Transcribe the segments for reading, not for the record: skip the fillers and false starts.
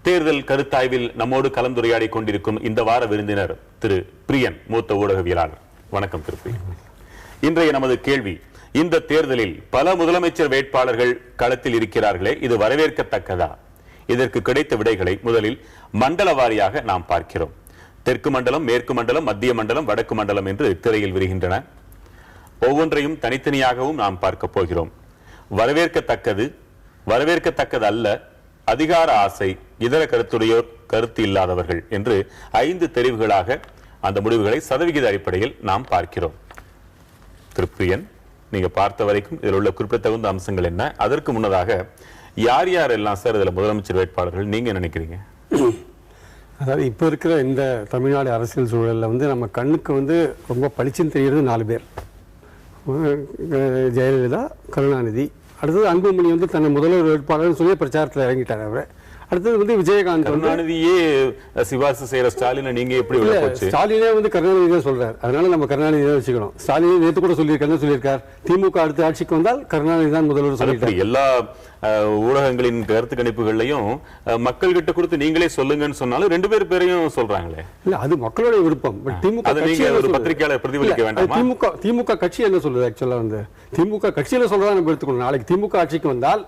தேர்தல் கருத்தாய்வில் நம்மோடு கலந்துரையாடி கொண்டிருக்கும் இந்த வார விருந்தினர் திரு பிரியன், மூத்த ஊடகவியலாளர். வணக்கம் திரு பிரியன். இன்றைய நமது கேள்வி, இந்த தேர்தலில் பல முதலமைச்சர் வேட்பாளர்கள் களத்தில் இருக்கிறார்களே, இது வரவேற்கத்தக்கதா? இதற்கு கிடைத்த விடைகளை முதலில் மண்டல வாரியாக நாம் பார்க்கிறோம். தெற்கு மண்டலம், மேற்கு மண்டலம், மத்திய மண்டலம், வடக்கு மண்டலம் என்று திரையில் விரிகின்றன. ஒவ்வொன்றையும் தனித்தனியாகவும் நாம் பார்க்க போகிறோம். வரவேற்கத்தக்கது, வரவேற்கத்தக்கது அல்ல, அதிகார ஆசை, இதர கருத்துடையோர், கருத்து இல்லாதவர்கள் என்று 5 தெரிவுகளாக அந்த முடிவுகளை சதவிகித அடிப்படையில் நாம் பார்க்கிறோம். திருப்பியன், நீங்க பார்த்த வரைக்கும் இதில் உள்ள குறிப்பிடத்தகுந்த அம்சங்கள் என்ன? அதற்கு முன்னதாக யார் யார் எல்லாம் சார் இதுல முதலமைச்சர் வேட்பாளர்கள் நீங்க நினைக்கிறீங்க? அதாவது இப்போ இருக்கிற இந்த தமிழ்நாடு அரசியல் சூழலில் வந்து நம்ம கண்ணுக்கு ரொம்ப பளிச்சுன்னு தெரிகிறது 4 பேர். ஜெயலலிதா, கருணாநிதி, அடுத்தது அன்புமணி தன்னை முதல்வர் வேட்பாளர் சொல்லி பிரச்சாரத்தில் இறங்கிட்டார். அவர் அடுத்தது விஜயகாந்த். கருணாநிதியே சிபாரிசு செய்யற ஸ்டாலினை நீங்க எப்படி? ஸ்டாலினே கருணாநிதி தான் சொல்றாரு, அதனால நம்ம கருணாநிதி தான் வச்சுக்கணும். ஸ்டாலின் நேற்று கூட சொல்லியிருக்கார், திமுக அடுத்த ஆட்சிக்கு வந்தால் கருணாநிதி தான் முதல்வர் சொல்லியிருக்காரு. எல்லா ஊடகங்களின் கருத்து கணிப்புகள்லையும் மக்கள் கிட்ட கொடுத்து நீங்களே சொல்லுங்கன்னு சொன்னாலும் 2 பேரையும் சொல்றாங்களே. இல்ல, அது மக்களுடைய விருப்பம். திமுக ஒரு பத்திரிகையாளர் பிரதிபலிக்க வேண்டாம். திமுக கட்சி என்ன சொல்லுது? ஆக்சுவலா திமுக கட்சியில சொல்றதா நம்ம எடுத்துக்கணும். நாளைக்கு திமுக ஆட்சிக்கு வந்தால்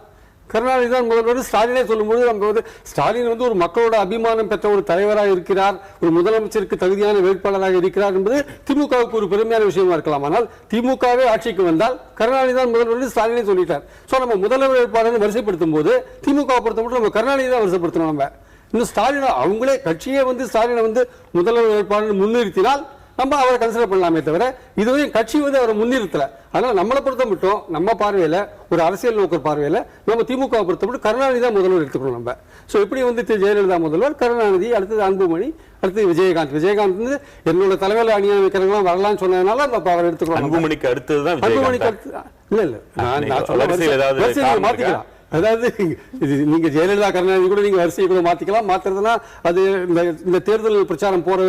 கருணாநிதி தான் முதல்வர் ஸ்டாலினே சொல்லும்போது நம்ம ஸ்டாலின் ஒரு மக்களோட அபிமானம் பெற்ற ஒரு தலைவராக இருக்கிறார், ஒரு முதலமைச்சருக்கு தகுதியான வேட்பாளராக இருக்கிறார் என்பது திமுகவுக்கு ஒரு பெருமையான விஷயமா இருக்கலாம். ஆனால் திமுகவே ஆட்சிக்கு வந்தால் கருணாநிதி தான் முதல்வர் ஸ்டாலினே சொல்லிட்டார். ஸோ நம்ம முதல்வர் வேட்பாளரை வரிசைப்படுத்தும் போது திமுக பொறுத்த மட்டும் நம்ம கருணாநிதி தான் வரிசைப்படுத்தணும். நம்ம இன்னும் ஸ்டாலின் அவங்களே கட்சியே ஸ்டாலினை முதல்வர் வேட்பாளர் முன்னிறுத்தினால் நம்ம அவரை கன்சிடர் பண்ணலாமே தவிர இதுவரையும் கட்சி அவரை முன்னிறுத்தல. அதனால நம்மளை பொறுத்த மட்டும் நம்ம பார்வையில, ஒரு அரசியல் நோக்கர் பார்வையில நம்ம திமுக பொறுத்த மட்டும் கருணாநிதி தான் முதல்வர் எடுத்துக்கணும். நம்ம எப்படி ஜெயலலிதா முதல்வர், கருணாநிதி, அடுத்தது அன்புமணி, அடுத்தது விஜயகாந்த். விஜயகாந்த் என்னோட தலைமையில அணியா வைக்கிறவங்க வரலாம்னு சொன்னதுனால நம்ம அவர் எடுத்துக்கணும். அன்புமணிக்கு அடுத்ததுதான் அன்புமணிக்கு அடுத்து இல்ல நான் மாத்திக்கலாம். அதாவது நீங்க ஜெயலலிதா, கருணாநிதி கூட நீங்க வரிசையை கூட மாத்திக்கலாம். மாத்துறதுனா அது இந்த தேர்தல் பிரச்சாரம் போற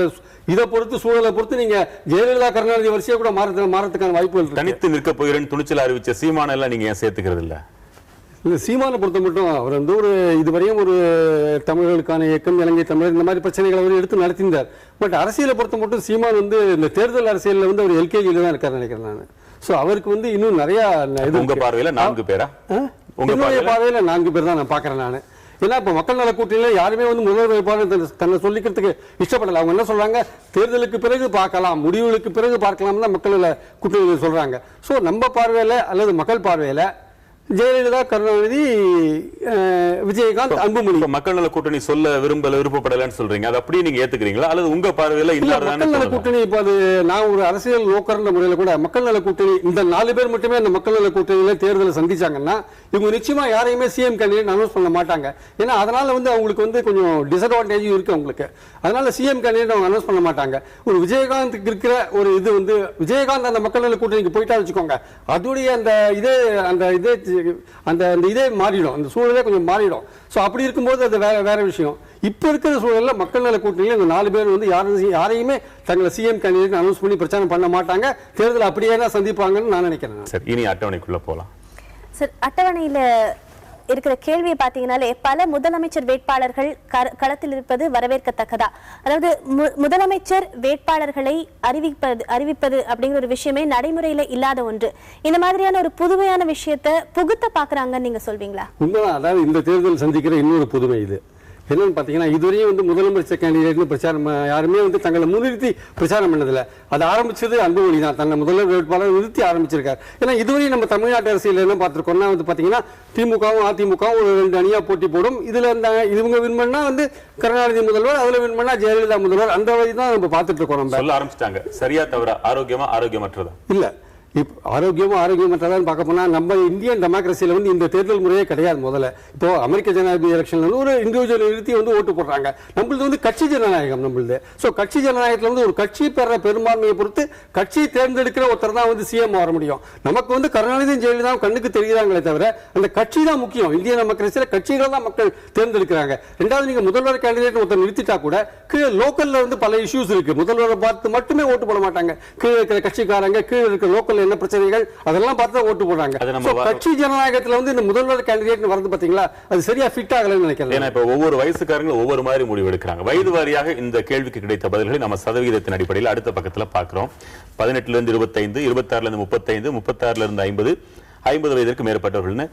இதை பொறுத்து, சூழலை பொறுத்து நீங்க ஜெயலலிதா, கருணாநிதி வரிசையை கூட மாறதுக்கான வாய்ப்புகள். தனித்து நிற்க போகிறேன்னு துணிச்சல் அறிவிச்ச சீமான எல்லாம் நீங்க சேர்த்துக்கிறது இல்ல? இந்த சீமானை பொறுத்த மட்டும் அவர் ஒரு இதுவரையும் ஒரு தமிழர்களுக்கான இயக்கம், இலங்கை தமிழர், இந்த மாதிரி பிரச்சனைகளை அவர் எடுத்து நடத்தினார். பட் அரசியலை பொறுத்த மட்டும் சீமான் இந்த தேர்தல் அரசியலில் அவர் எல்கேஜியில தான் இருக்காரு நினைக்கிறேன் நான். ஸோ அவருக்கு இன்னும் நிறைய உங்க பார்வையில 4 பேரா? என்னுடைய பார்வையில 4 பேர் தான் நான் பாக்குறேன் நான். ஏன்னா இப்ப மக்கள் நல கூட்டணியில யாருமே முதல்வர் வேட்பாளர் தன்னை சொல்லிக்கிறதுக்கு இஷ்டப்படல. அவங்க என்ன சொல்றாங்க, தேர்தலுக்கு பிறகு பார்க்கலாம், முடிவுகளுக்கு பிறகு பார்க்கலாம் தான் மக்கள் நல கூட்டணி சொல்றாங்க. சோ நம்ம பார்வையில அல்லது மக்கள் பார்வையில ஜெயலலிதா, கருணாநிதி, விஜயகாந்த், அன்புமணி. மக்கள் நல கூட்டணி சொல்ல விருப்பப்படலன்னு சொல்றீங்க, அது அப்படியே நீங்க ஏத்துக்கிறீங்களா அல்லது உங்க பார்வையில மக்கள் நல கூட்டணி? இப்ப அது நான் ஒரு அரசியல் நோக்கர்ன்ற முறையில கூட மக்கள் நல கூட்டணி இந்த 4 பேர் மட்டுமே அந்த மக்கள் நல கூட்டணியில தேர்தலை சந்திச்சாங்கன்னா இவங்க நிச்சயமா யாரையுமே சிஎம் கேண்டிடேட் அனௌன்ஸ் பண்ண மாட்டாங்க. ஏன்னா அதனால அவங்களுக்கு கொஞ்சம் டிஸ்அட்வான்டேஜ் இருக்கு அவங்களுக்கு. அதனால சிஎம் கேண்டிடேட் அவங்க அனௌன்ஸ் பண்ண மாட்டாங்க. ஒரு விஜயகாந்த் இருக்கிற ஒரு இது விஜயகாந்த் அந்த மக்கள் நல கூட்டணிக்கு போயிட்டா வச்சுக்கோங்க, அதோடைய அந்த இதே மாறிடும், அந்த சூழலே கொஞ்சம் மாறிடும். சோ அப்படி இருக்கும்போது அது வேற விஷயம். இப்ப இருக்கிற சூழல்ல மக்கள் நல கூட்டணியில இந்த 4 பேர் யாரையுமே தங்களை சிஎம் கேண்டிடேட் அனௌன்ஸ் பண்ணி பிரச்சாரம் பண்ண மாட்டாங்க. தேர்தல் அப்படியே தான் சந்திப்பாங்கன்னு நான் நினைக்கிறேன். சரி, இனி அட்டவணைக்குள்ள போலாம். சார், அட்டவணையில இருக்கிற கேள்வியை பார்த்தீங்கன்னாலே பல முதலமைச்சர் வேட்பாளர்கள் களத்தில் இருப்பது வரவேற்கத்தக்கதா? அதாவது முதலமைச்சர் வேட்பாளர்களை அறிவிப்பது அப்படிங்கிற ஒரு விஷயமே நடைமுறையில இல்லாத ஒன்று. இந்த மாதிரியான ஒரு புதுமையான விஷயத்தை புகுத்த பாக்குறாங்கன்னு நீங்க சொல்வீங்களா? உண்மைதான். அதாவது இந்த தேர்தல் சந்திக்கிற இன்னொரு புதுமை இது என்னன்னு பாத்தீங்கன்னா, இதுவரையும் முதலமைச்சர் கேண்டிடேட்னு பிரச்சாரம் யாருமே தங்களை முன்னிறுத்தி பிரச்சாரம் பண்ணதில்லை. அது ஆரம்பிச்சது அன்புமணி தான், தன்னை முதல்வர் வேட்பாளர் நிறுத்தி ஆரம்பிச்சிருக்காரு. ஏன்னா இதுவரையும் நம்ம தமிழ்நாட்டு அரசியல் என்ன பார்த்திருக்கோம்னா பாத்தீங்கன்னா, திமுகவும் அதிமுகவும் ஒரு 2 அணியா போட்டி போடும். இதுல இவங்க வின் பண்ணா கருணாநிதி முதல்வர், அதுல வின் பண்ணா ஜெயலலிதா முதல்வர். அந்த வழி தான் நம்ம பார்த்துட்டு இருக்கோம். நம்ம சொல்ல ஆரம்பிச்சிட்டாங்க. சரியா தவிர ஆரோக்கியமற்றதா? இல்ல, ஆரோக்கியமற்றதான் பார்க்க போனா நம்ம இந்தியன் டெமோக்ரஸியில இந்த தேர்தல் முறையே கிடையாது. முதல்ல இப்போ அமெரிக்க ஜனாதிபதி எலெக்ஷன்ல ஒரு இண்டிவிஜுவல் நிறுத்தி ஓட்டு போடுறாங்க. நம்மளது கட்சி ஜனநாயகம். நம்மளது கட்சி ஜனநாயகத்துல ஒரு கட்சி பெற பெரும்பான்மையை பொறுத்து கட்சி தேர்ந்தெடுக்கிற ஒருத்தர் தான் சிஎம் வர முடியும். நமக்கு கருணாநிதி, ஜெயலலிதா கண்ணுக்கு தெரிகிறாங்களே தவிர அந்த கட்சி தான் முக்கியம். இந்திய டெமோக்ரஸியில கட்சிகள் தான் மக்கள் தேர்ந்தெடுக்கிறாங்க. ரெண்டாவது, நீங்க முதல்வர் கேண்டிடேட் ஒருத்தர் நிறுத்திட்டா கூட லோக்கல்ல வந்து பல இஷ்யூஸ் இருக்கு. முதல்வரை பார்த்து மட்டுமே ஓட்டு போட மாட்டாங்க. கீழே இருக்கிற கட்சிக்காரங்க, கீழே இருக்கிற லோக்கல்ல என்ன பிரச்சனைகள் அதெல்லாம் பார்த்து தான் ஓட்டு போடுறாங்க. கட்சி ஜனநாயகத்துல வந்து இந்த முதல்வர் கேண்டிடேட் வரது பாத்தீங்களா, அது சரியா ஃபிட் ஆகலன்னு நினைக்கிறேன். ஏன்னா இப்ப ஒவ்வொரு வயசுக்காரங்களும் ஒவ்வொரு மாதிரி முடிவு எடுக்கிறாங்க. வயது வாரியாக இந்த கேள்விக்கு கிடைத்த பதில்களை நம்ம சதவீதத்தின் அடிப்படையில் அடுத்த பக்கத்துல பார்க்கிறோம். 18 இருந்து 25, 26 இருந்து 35, 36 இருந்து 50, 50 வயதிற்கு மேற்பட்டவர்கள்னு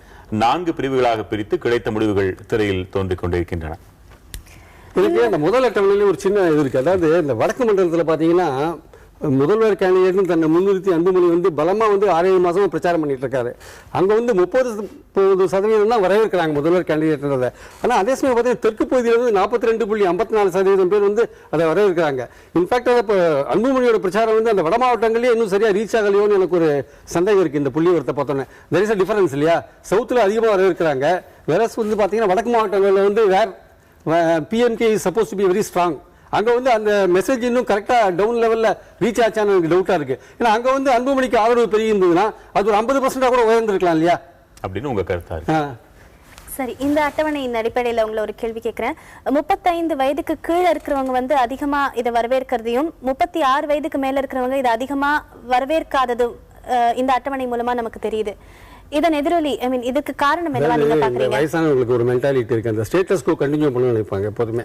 4 பிரிவுகளாக பிரித்து கிடைத்த முடிவுகள் திரையில் தோன்றிக் கொண்டிருக்கின்றன. இதுக்கு அந்த முதல் அட்டவணையில ஒரு சின்ன இது இருக்கு. அதாவது இந்த வடக்கு மண்டலத்துல பாத்தீங்கன்னா முதல்வர் கேண்டிடேட் தன்னை முன்னிறுத்தி அன்புமணி வந்து பலமா வந்து 6-7 மாசமா பிரச்சாரம் பண்ணிட்டு இருக்காரு. அங்க வந்து 30% தான் வரவேற்கிறாங்க முதல்வர் கேண்டிடேட்ன்றதை. ஆனா அதே சமயம் பார்த்தீங்கன்னா தெற்கு பகுதியில் வந்து 42.54% பேர் வந்து அதை வரவேற்கிறாங்க. இன்ஃபேக்ட் இப்போ அன்புமணியோட பிரச்சாரம் வந்து அந்த வட மாவட்டங்களே இன்னும் சரியா ரீச் ஆகலையோன்னு எனக்கு ஒரு சந்தேகம் இருக்கு. இந்த புள்ளி வரத்தை பார்த்தோன்னே தெர் இஸ் அ டிஃபரன்ஸ் இல்லையா. சவுத்தில் அதிகமாக வரவேற்கிறாங்க. வேற வந்து பார்த்தீங்கன்னா வடக்கு மாவட்டங்களில் வந்து PMK is suppose to be very strong. அங்க வந்து அந்த மெசேஜ் இன்னும் கரெக்டா டவுன் லெவல்ல ரீச் ஆச்சான்னு எனக்கு டவுட்டா இருக்கு. ஏன்னா அங்க வந்து அன்புமணிக்கு ஆதரவு பெரிய இருந்ததுன்னா அது ஒரு 50% கூட உயர்ந்திருக்கலாம் இல்லையா அப்படின்னு உங்க கருத்தா இருக்கு. சரி, இந்த அட்டவணையின் அடிப்படையில் உங்களை ஒரு கேள்வி கேட்கிறேன். 35 வயதுக்கு கீழே இருக்கிறவங்க வந்து அதிகமா இதை வரவேற்கிறதையும் 36 வயதுக்கு மேல இருக்கிறவங்க இதை அதிகமா வரவேற்காததும் இந்த அட்டவணை மூலமா நமக்கு தெரியுது. இதன் எதிரொலி இதுக்கு காரணம் என்னவா நீங்க பாக்குறீங்க? வயசானவங்களுக்கு ஒரு மென்டாலிட்டி இருக்கு. அந்த ஸ்டேட்டஸ் கோ கண்டினியூ பண்ணணும்னு நினைப்பாங்க. எப்போதுமே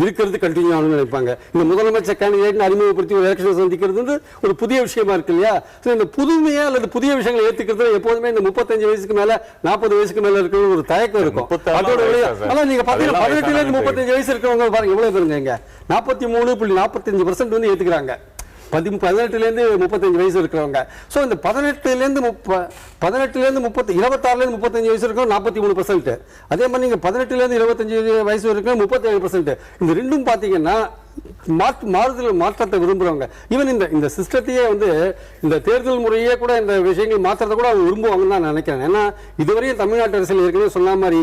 இருக்கிறது கண்டினியூ ஆகணும்னு நினைப்பாங்க. இந்த முதலமைச்சர் கேண்டிடேட் அறிமுகப்படுத்தி ஒரு எலெக்ஷன் சந்திக்கிறது வந்து ஒரு புதிய விஷயமா இருக்கு இல்லையா. இந்த புதுமையா அல்லது புதிய விஷயங்களை ஏத்துக்கிறது எப்போதுமே இந்த 35 வயசுக்கு மேல 40 வயசுக்கு மேல இருக்கிற ஒரு தயக்கம் இருக்கும். அதோட ஆனா நீங்க பாத்தீங்கன்னா 18 இருந்து 35 வயசு இருக்கிறவங்க பாருங்க எவ்வளவு பேருங்க, இங்க 43.45% வந்து ஏத்துக்கிறாங்க. 18 இருந்து 35 வயசு இருக்கிறவங்க. சோ இந்த 18 இருந்து 35 வயசு இருக்கிறவங்க 43%. அதே மாதிரி நீங்க 18 இருந்து 25 வயசு இருக்கிறவங்க 37%. இந்த ரெண்டும் பாத்தீங்கன்னா மாற்றத்தை விரும்புறவங்க. ஈவன் இந்த சிஸ்டத்தையே வந்து இந்த தேர்தல் முறையே கூட இந்த விஷயங்கள் மாற்றத்தை கூட அவங்க விரும்புவாங்கன்னு நான் நினைக்கிறேன். ஏன்னா இதுவரையும் தமிழ்நாட்டு அரசியல் ஏற்கனவே சொன்ன மாதிரி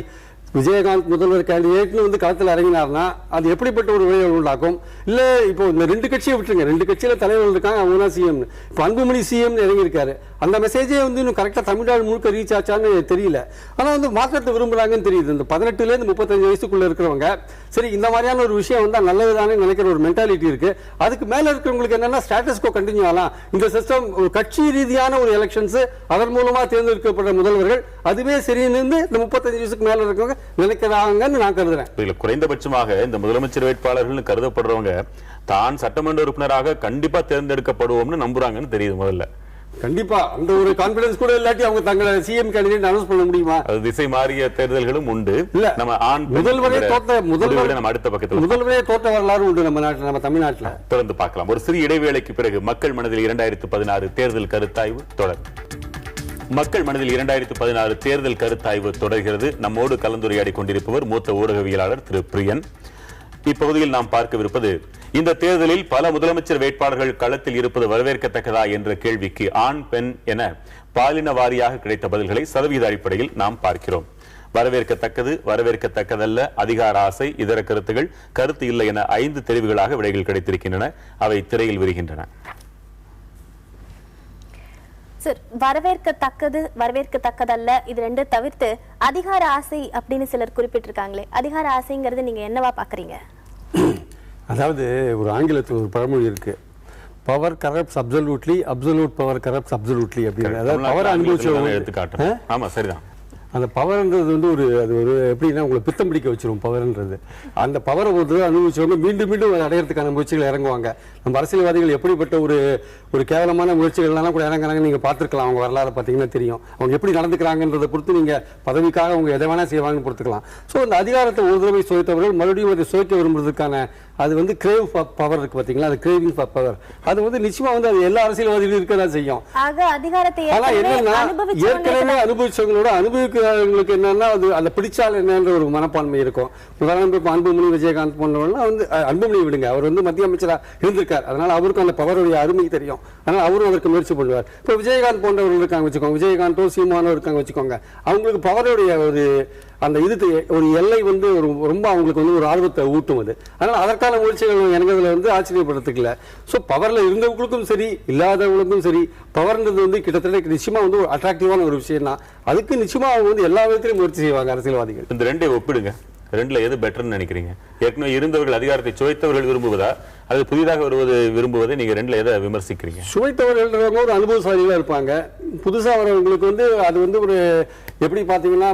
விஜயகாந்த் முதல்வர் கேண்டிடேட்னு வந்து களத்தில் இறங்கினார்னா அது எப்படிப்பட்ட ஒரு விளைவை உண்டாக்கும். இல்ல இப்போ இந்த 2 கட்சியை விட்டுருங்க, 2 கட்சியில தலைவர்கள் இருக்காங்க, அவங்க தான் சிஎம். இப்போ அன்புமணி சிஎம் இறங்கியிருக்காரு. அந்த மெசேஜே வந்து இன்னும் கரெக்டா தமிழ்நாடு முழுக்க ரீச் ஆச்சான்னு தெரியல. ஆனா வந்து மாற்றத்தை விரும்புறாங்கன்னு தெரியுது. இந்த 18 இருந்து 35 வயசுக்குள்ள இருக்கிறவங்க சரி இந்த மாதிரியான ஒரு விஷயம் வந்தா நல்லதுதானே நினைக்கிற ஒரு மென்டாலிட்டி இருக்கு. அதுக்கு மேல இருக்கிறவங்களுக்கு என்னன்னா ஸ்டேட்டஸ் கோ கண்டினியூ ஆகலாம். இந்த சிஸ்டம் ஒரு கட்சி ரீதியான ஒரு எலெக்ஷன்ஸ், அதன் மூலமா தேர்ந்தெடுக்கப்பட்ட முதல்வர்கள், அதுவே சரின்னு இந்த 35 வயசுக்கு மேல இருக்கவங்க நினைக்கிறாங்கன்னு நான் கருதுறேன். இதுல குறைந்தபட்சமாக இந்த முதலமைச்சர் வேட்பாளர்கள் கருதப்படுறவங்க தான் சட்டமன்ற உறுப்பினராக கண்டிப்பா தேர்ந்தெடுக்கப்படுவோம்னு நம்புறாங்கன்னு தெரியுது. முதல்ல கண்டிப்பா அந்த ஒரு கான்பிடன்ஸ் கூட இல்லாட்டி அவங்க தங்களை சிஎம் கேண்டிடேட் அனௌன்ஸ் பண்ண முடியுமா? அது திசை மாறிய தேர்தல்களும் உண்டு. இல்ல நம்ம முதல்வரே அடுத்த பக்கத்தில் முதல்வரே தோற்ற வரலாறு உண்டு நம்ம நாட்டில், நம்ம தமிழ்நாட்டில். தொடர்ந்து பார்க்கலாம். ஒரு சிறிய இடைவேளைக்கு பிறகு மக்கள் மனதில் 2016 தேர்தல் கருத்தாய்வு தொடர். மக்கள் மனதில் 2016 தேர்தல் கருத்தாய்வு தொடர்கிறது. நம்மோடு கலந்துரையாடி கொண்டிருப்பவர் மூத்த ஊடகவியலாளர் திரு பிரியன். இப்பகுதியில் நாம் பார்க்கவிருப்பது இந்த தேர்தலில் பல முதலமைச்சர் வேட்பாளர்கள் களத்தில் இருப்பது வரவேற்கத்தக்கதா என்ற கேள்விக்கு ஆண் பெண் என பாலின வாரியாக கிடைத்த பதில்களை சதவீத அடிப்படையில் நாம் பார்க்கிறோம். வரவேற்கத்தக்கது, வரவேற்கத்தக்கதல்ல, அதிகார ஆசை, இதர கருத்துகள், கருத்து இல்லை என 5 தெரிவுகளாக விடைகள் கிடைத்திருக்கின்றன. அவை திரையில் விரிகின்றன. வரவேற்கத்தக்கது, வரவேற்கத்தக்கதல்ல, இது 2 தவிர்த்து அதிகார ஆசை அப்படின்னு சிலர் குறிப்பிட்டிருக்காங்களே, அதிகார ஆசைங்கிறது நீங்க என்னவா பாக்குறீங்க? அதாவது ஒரு ஆங்கிலத்தில் ஒரு பழமொழி இருக்கு, power corrupts absolutely, absolute power corrupts absolutely அப்படின்னு. அதாவது பவர் அனுபவிச்சவங்க எடுத்துக்காட்டு. ஆமா சரிதான். அந்த பவர்ன்றது வந்து அது ஒரு எப்படின்னா உங்களை பித்தம் பிடிக்க வச்சிரும் பவர்ன்றது. அந்த பவரை ஒரு அனுபவிச்சவங்க மீண்டும் மீண்டும் அடையறதுக்கான முயற்சிகள் இறங்குவாங்க. நம்ம அரசியல்வாதிகள் எப்படிப்பட்ட ஒரு கேவலமான முயற்சிகள்லாம் கூட இறங்குறாங்க நீங்க பார்த்துருக்கலாம். அவங்க வரலாறு பார்த்தீங்கன்னா தெரியும். அவங்க எப்படி நடந்துக்கிறாங்கன்றதை பொறுத்து நீங்க பதவிக்காக அவங்க எதை வேணா செய்வாங்கன்னு பொறுத்துக்கலாம். ஸோ அந்த அதிகாரத்தை ஒரு தடவை சுவைத்தவர்கள் மறுபடியும் அதை சுவைக்க விரும்புறதுக்கான அது வந்து கிரேவ் ஃபார் பவர் இருக்கு பாத்தீங்களா, அது கிரேவிங் ஃபார் பவர். அது வந்து நிச்சயமா வந்து அது எல்லா அரசியல்வாதிகளும் இருக்கதான் செய்யும். ஆனா என்னன்னா ஏற்கனவே அனுபவிச்சவங்களோட அனுபவிக்கிறவங்களுக்கு என்னன்னா அது அந்த பிடிச்சால் என்னன்ற ஒரு மனப்பான்மை இருக்கும். உதாரணம் இப்ப அன்புமணி விஜயகாந்த் போன்றவர்கள் வந்து அன்புமணி விடுங்க, அவர் வந்து மத்திய அமைச்சரா இருந்திருக்கார். அதனால அவருக்கும் அந்த பவருடைய அருமை தெரியும். அதனால அவரும் அதற்கு முயற்சி பண்ணுவார். இப்ப விஜயகாந்த் போன்றவர்கள் இருக்காங்க வச்சுக்கோங்க, விஜயகாந்தோ சீமானோ இருக்காங்க வச்சுக்கோங்க, அவங்களுக்கு பவருடைய ஒரு அந்த இது ஒரு எல்லை வந்து ரொம்ப அவங்களுக்கு வந்து ஒரு ஆர்வத்தை ஊட்டும். அது அதனால அதற்கான முயற்சிகள் எனக்கு அதுல வந்து ஆச்சரியப்படுறதுக்கு இல்லை. ஸோ பவர்ல இருந்தவங்களுக்கும் சரி இல்லாதவங்களுக்கும் சரி பவர்ன்றது வந்து கிட்டத்தட்ட நிச்சயமா வந்து ஒரு அட்ராக்டிவான ஒரு விஷயம் தான். அதுக்கு நிச்சயமா அவங்க வந்து எல்லா விதத்திலையும் முயற்சி செய்வாங்க அரசியல்வாதிகள். இந்த 2 ஒப்பிடுங்க. ரெண்டுல எது பெட்டர்னு நினைக்கிறீங்க? ஏற்கனவே இருந்தவர்கள் அதிகாரத்தை சுவைத்தவர்கள் விரும்புவதா அது புதிதாக விரும்புவதை நீங்க ரெண்டுல எதை விமர்சிக்கிறீங்க? சுவைத்தவர்கள் ஒரு அனுபவசாலிகளா இருப்பாங்க. புதுசா வரவங்களுக்கு அது ஒரு எப்படி பாத்தீங்கன்னா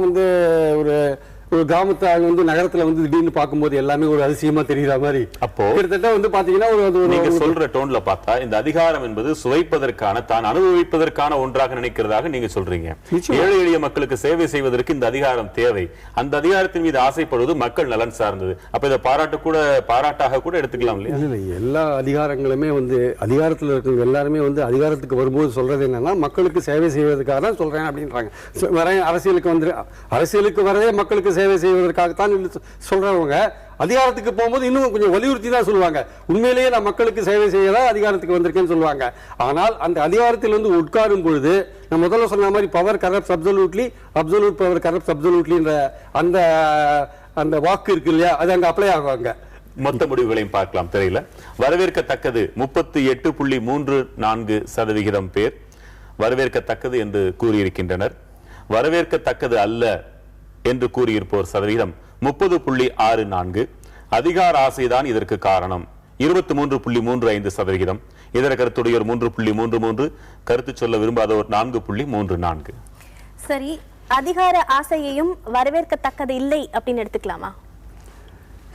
ஒரு கிராமத்து ஆள் நகரத்துல திடீர்னு பார்க்கும்போது எல்லாமே ஒரு அதிசயமா தெரியுற மாதிரி. அப்போ கிட்டத்தட்ட பாத்தீங்கன்னா நீங்க சொல்ற டோன்ல பார்த்தா இந்த அதிகாரம் என்பது சுவைப்பதற்கான, தான் அனுபவிப்பதற்கான ஒன்றாக நினைக்கிறதாக நீங்க சொல்றீங்க. ஏழை எளிய மக்களுக்கு சேவை செய்வதற்கு இந்த அதிகாரம் தேவை. அந்த அதிகாரத்தின் மீது ஆசைப்படுவது மக்கள் நலன் சார்ந்தது. அப்ப இதை பாராட்டாக கூட எடுத்துக்கலாம் இல்லையா? எல்லா அதிகாரங்களுமே அதிகாரத்தில் இருக்கிறவங்க எல்லாருமே அதிகாரத்துக்கு வரும்போது சொல்றது என்னன்னா மக்களுக்கு சேவை செய்வதற்காக தான் சொல்றேன் அப்படின்றாங்க. அரசியலுக்கு வரதே மக்களுக்கு சேவை செய்வதற்காகத்தான் சொல்றவங்க அதிகாரத்துக்கு போகும்போது இன்னும் கொஞ்சம் வலியுறுத்தி தான் சொல்லுவாங்க. உண்மையிலேயே நான் மக்களுக்கு சேவை செய்யதான் அதிகாரத்துக்கு வந்திருக்கேன்னு சொல்லுவாங்க. ஆனால் அந்த அதிகாரத்தில் உட்காரும் பொழுது நான் முதல்ல சொன்ன மாதிரி power corrupts absolutely, absolute power corrupts அப்சல்யூட்லின்ற அந்த வாக்கு இருக்கு இல்லையா, அது அங்க அப்ளை ஆகுவாங்க. மொத்த முடிவுகளையும் பார்க்கலாம் திரையில. வரவேற்கத்தக்கது 38.34% பேர் வரவேற்கத்தக்கது என்று கூறியிருக்கின்றனர். வரவேற்கத்தக்கது அல்ல என்று கூறியிருப்போர் சதவீதம் 30.64. அதிகார ஆசைதான் இதற்கு காரணம் 23.35%. இதர கருத்துடையோர் 3.33, கருத்து சொல்ல விரும்பாதோர் 4.34. சரி, அதிகார ஆசையையும் வரவேற்கத்தக்கது இல்லை அப்படின்னு எடுத்துக்கலாமா?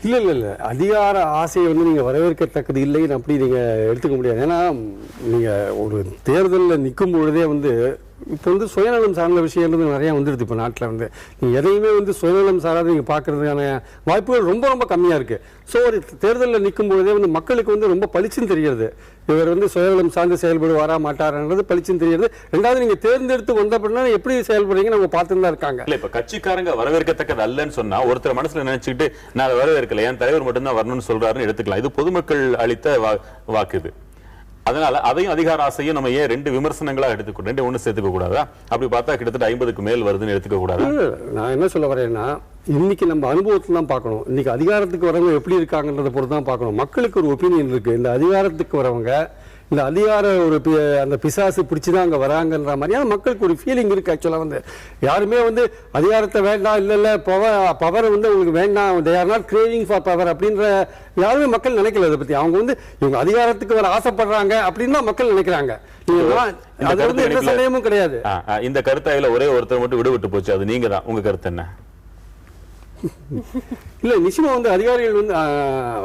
இல்ல அதிகார ஆசையை நீங்க வரவேற்கத்தக்கது இல்லைன்னு அப்படி நீங்க எடுத்துக்க முடியாது. ஏன்னா நீங்க ஒரு தேர்தலில் நிற்கும் பொழுதே இப்போ சுயநலம் சார்ந்த விஷயம் நிறைய வந்துடுது. இப்போ நாட்டில் நீங்க எதையுமே சுயநலம் சாராத நீங்க பார்க்கறதுக்கான வாய்ப்புகள் ரொம்ப ரொம்ப கம்மியா இருக்கு. ஸோ ஒரு தேர்தலில் நிற்கும் பொழுதே மக்களுக்கு ரொம்ப பளிச்சுன்னு தெரிகிறது. இவர் சுயநலம் சார்ந்து செயல்படுவாரா மாட்டாரான்றது பளிச்சுன்னு தெரியுது. ரெண்டாவது நீங்க தேர்ந்தெடுத்து வந்த அப்படின்னா எப்படி செயல்படுறீங்க நம்ம பார்த்துட்டு தான் இருக்காங்க. இல்ல இப்ப கட்சிக்காரங்க வரவேற்கத்தக்கது அல்லன்னு சொன்னா ஒருத்தர் மனசுல நினைச்சுக்கிட்டு நான் வரவேற்கல, என் தலைவர் மட்டும் தான் வரணும்னு சொல்றாருன்னு எடுத்துக்கலாம். இது பொதுமக்கள் அளித்த வாக்கு இது. அதனால அதையும் அதிகார ஆசையும் நம்ம ஏன் ரெண்டு விமர்சனங்களா எடுத்துக்கணும்? ரெண்டு ஒண்ணு சேர்த்துக்க கூடாதா? அப்படி பார்த்தா கிட்டத்தட்ட 50க்கு மேல் வருதுன்னு எடுத்துக்க கூடாது. நான் என்ன சொல்ல வரேன்னா, இன்னைக்கு நம்ம அனுபவத்துல தான் பார்க்கணும். இன்னைக்கு அதிகாரத்துக்கு வரவங்க எப்படி இருக்காங்கன்றத பொறுத்து தான் பார்க்கணும். மக்களுக்கு ஒரு ஒப்பீனியன் இருக்கு. இந்த அதிகாரத்துக்கு வரவங்க இந்த அதிகார அந்த பிசாசு பிடிச்சுதான் அங்க வராங்கன்ற மாதிரியான மக்களுக்கு ஒரு ஃபீலிங் இருக்கு. ஆக்சுவலா யாருமே அதிகாரத்தை வேண்டாம், இல்ல பவர் உங்களுக்கு வேண்டாம், they are not craving for power அப்படின்ற யாருமே மக்கள் நினைக்கல. அதை பத்தி அவங்க இவங்க அதிகாரத்துக்கு வர ஆசைப்படுறாங்க அப்படின்னு மக்கள் நினைக்கிறாங்க. எந்த சந்தேகமும் கிடையாது. இந்த கருத்தாயில ஒரே ஒருத்தர் மட்டும் விடுவிட்டு போச்சு, அது நீங்க தான். உங்க கருத்து என்ன? இல்ல நிச்சயமா அதிகாரிகள்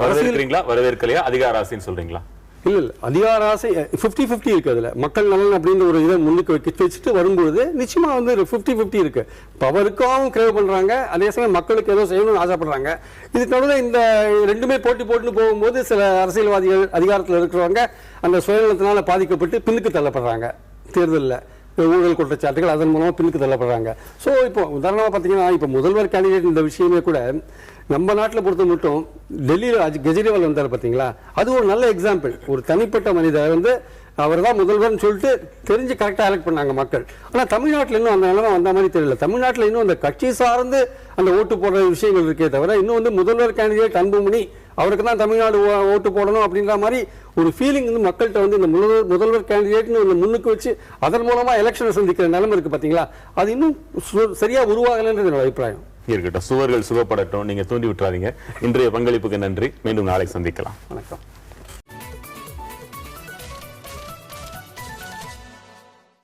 வரவேற்கிறீங்களா, வரவேற்கலையா, அதிகார ஆசைன்னு சொல்றீங்களா? இல்ல அதிகார ஆசை 50-50 இருக்கு. அதுல மக்கள் நலன் அப்படின்ற ஒரு இதை முன்னுக்கு வச்சுட்டு வரும்போது நிச்சயமா 50-50 இருக்கு. பவருக்கும் கிரேவ் பண்றாங்க, அதே சமயம் மக்களுக்கு ஏதோ செய்யணும்னு ஆசைப்படுறாங்க. இதுக்கு நடுவில் இந்த ரெண்டுமே போட்டுன்னு போகும்போது சில அரசியல்வாதிகள் அதிகாரத்தில் இருக்கிறவங்க அந்த சுயநலத்தினால பாதிக்கப்பட்டு பின்னுக்கு தள்ளப்படுறாங்க. தேர்தலில் ஊழல் குற்றச்சாட்டுகள் அதன் மூலமா பின்னுக்கு தள்ளப்படுறாங்க. ஸோ இப்போ உதாரணமா பார்த்தீங்கன்னா இப்போ முதல்வர் கேண்டிடேட் இந்த விஷயமே கூட நம்ம நாட்டில் பொறுத்த மட்டும் டெல்லியில் கெஜ்ரிவால் வந்தார் பார்த்தீங்களா, அது ஒரு நல்ல எக்ஸாம்பிள். ஒரு தனிப்பட்ட மனிதர் அவர் தான் முதல்வர்னு சொல்லிட்டு தெரிஞ்சு கரெக்டாக எலெக்ட் பண்ணாங்க மக்கள். ஆனால் தமிழ்நாட்டில் இன்னும் அந்த நிலைமை வந்த மாதிரி தெரியல. தமிழ்நாட்டில் இன்னும் அந்த கட்சி சார்ந்து அந்த ஓட்டு போடுற விஷயங்கள் இருக்கே தவிர இன்னும் முதல்வர் கேண்டிடேட் அன்புமணி அவருக்கு தான் தமிழ்நாடு ஓட்டு போடணும் அப்படின்ற மாதிரி ஒரு ஃபீலிங் மக்கள்கிட்ட இந்த முதல்வர் கேண்டிடேட்னு முன்னுக்கு வச்சு அதன் மூலமா எலெக்ஷனை சந்திக்கிற நிலைமை இருக்கு பார்த்தீங்களா, அது இன்னும் சரியா உருவாகலைன்றது என்னோட அபிப்பிராயம். இருக்கட்டும், சுவர்கள் சுகப்படட்டும். நீங்க தூண்டி விட்டுறாதீங்க. இன்றைய பங்களிப்புக்கு நன்றி. மீண்டும் நாளை சந்திக்கலாம். வணக்கம்.